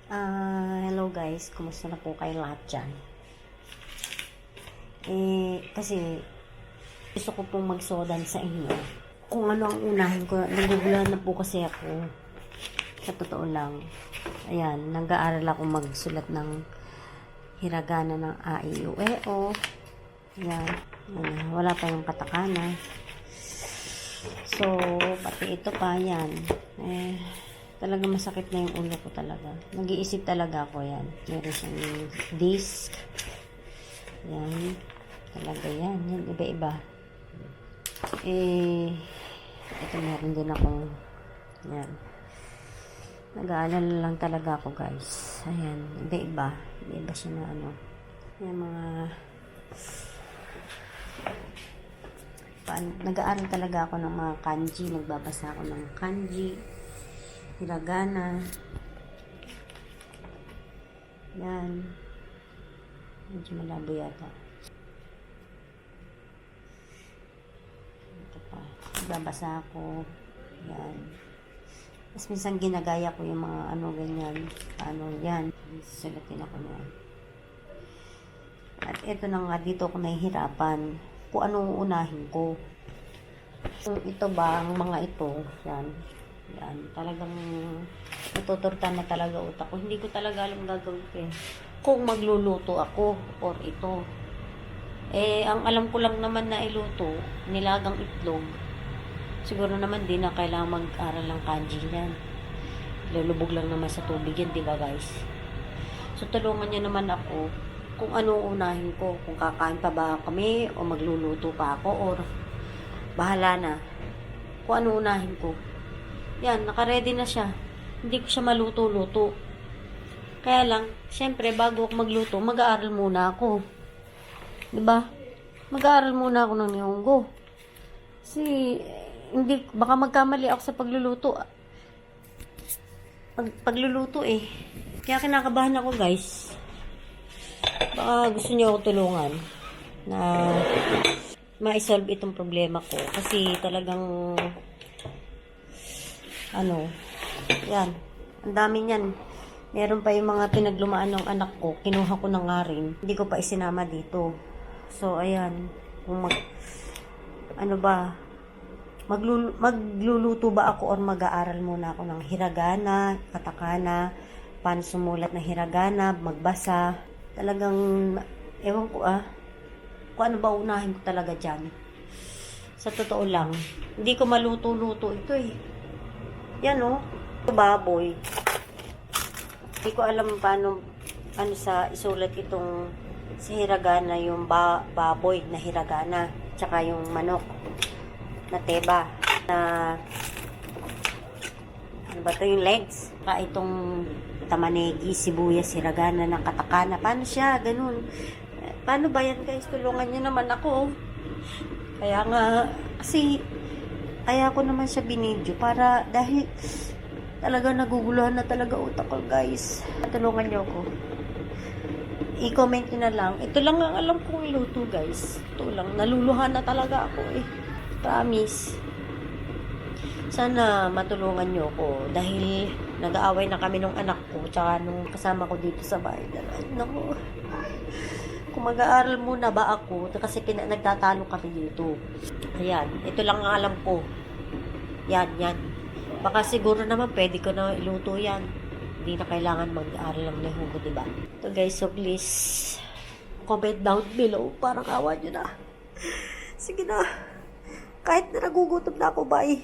Hello guys, kumusta na po kayo lahat dyan? Kasi gusto ko pong magsodan sa inyo kung ano ang unahin ko. Naguguluhan na po kasi ako. Sa totoo lang. Ayan, nag-aaral ako magsulat ng hiragana ng A, I, U, E, O. Ayan, wala pa yung katakana. So, pati ito pa, yan. Talaga masakit na yung ulo ko talaga. Nag-iisip talaga ako yan. Meron siyang disc. Yan. Talaga yan. Yan, iba-iba. Ito meron din ako. Yan. Nag-aalala lang talaga ako, guys. Ayan. Iba-iba. Iba-iba siya na ano. Yan mga... Nag-aaral talaga ako ng mga kanji. Nagbabasa ako ng kanji. Hiragana. Yan. Medyo malabo yata. Ito pa. Nagbabasa ako. Yan. Mas minsan ginagaya ko yung mga ano ganyan. Ano yan. Sulatin ako na. At ito na nga, dito ako nahihirapan. Kung anong unahin ko. Ito ba, ang mga ito. Yan. Yan, talagang natutorta na talaga utak ko. Hindi ko talaga alam gagawin ko eh. Kung magluluto ako or ito. Ang alam ko lang naman na iluto, nilagang itlog. Siguro naman din na kailangan mag-aral ng kanji yan. Lulubog lang naman sa tubig yan, di ba guys? So tulungan niya naman ako kung ano unahin ko. Kung kakain pa ba kami o magluluto pa ako or bahala na. Kung ano unahin ko. Yan, naka-ready na siya. Hindi ko siya maluto-luto. Kaya lang, syempre, bago ako magluto, mag-aaral muna ako. Diba? Mag-aaral muna ako ng Nihongo. Kasi, hindi, baka magkamali ako sa pagluluto. Pagluluto eh. Kaya kinakabahan ako, guys. Baka gusto niyo ako tulungan na ma-solve itong problema ko. Kasi talagang yan, ang dami niyan. Meron pa yung mga pinaglumaan ng anak ko, kinuha ko na nga rin, hindi ko pa isinama dito. So ayan, kung magluluto ba ako or mag-aaral muna ako ng hiragana, katakana, paano sumulat ng hiragana, magbasa. Talagang ewan ko kung ano ba unahin ko talaga dyan. Sa totoo lang, hindi ko maluto-luto ito eh. Yan baboy. Hindi ko alam paano sa isulat itong sa hiragana, yung baboy na hiragana, tsaka yung manok na teba na ano ba to, yung legs, tsaka itong tamanegi, sibuyas, hiragana ng katakana. Paano siya? Ganun. Paano ba yan guys? Tulungan niyo naman ako. Kaya nga, kasi kaya ko naman siya binidyo para dahil talaga naguguluhan na talaga utak ko guys. Tulungan niyo ako. I-comment niyo na lang. Ito lang ang alam kong iluto guys. Ito lang. Naluluhan na talaga ako eh. Promise. Sana matulungan niyo ako dahil nag-aaway na kami nung anak ko tsaka nung kasama ko dito sa bahay. Naku. Kung mag-aaral muna ba ako kasi nagtatalo kami dito. Ayan, ito lang ang alam ko. Yan. Baka siguro naman pwede ko na iluto yan. Hindi na kailangan mag-aaral lang ng hugo, diba? So guys, so please comment down below. Parang awa nyo na. Sige na. Kahit na nagugutom na ako, bye.